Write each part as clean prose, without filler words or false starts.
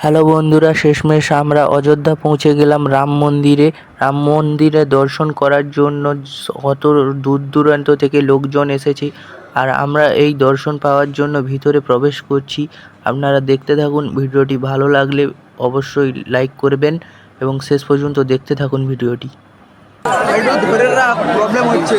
Hello বন্ধুরা, শেষমেশ আমরা অযোধ্যা পৌঁছে গেলাম রাম মন্দিরে। রাম মন্দিরে দর্শন করার জন্য কত দূর দূরান্ত থেকে লোকজন এসেছে, আর আমরা এই দর্শন পাওয়ার জন্য ভিতরে প্রবেশ করছি। আপনারা দেখতে থাকুন। ভিডিওটি ভালো লাগলে অবশ্যই লাইক করবেন এবং শেষ পর্যন্ত দেখতে থাকুন ভিডিওটি। প্রবলেম হচ্ছে।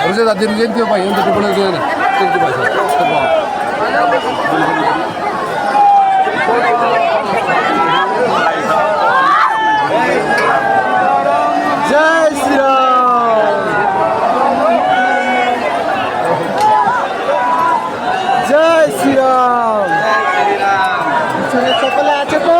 Harusnya tak dirjen dia Pak, yang tadi boleh dia ni. Itu bahasa. Jai Shri Ram. Jai Shri Ram. Jai সকলে আছে তো?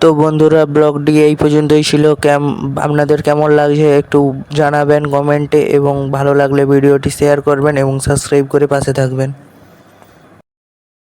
তো বন্ধুরা, ব্লগটি এই পর্যন্তই ছিল। আপনাদের কেমন লাগছে একটু জানাবেন কমেন্টে, এবং ভালো লাগলে ভিডিওটি শেয়ার করবেন এবং সাবস্ক্রাইব করে পাশে থাকবেন।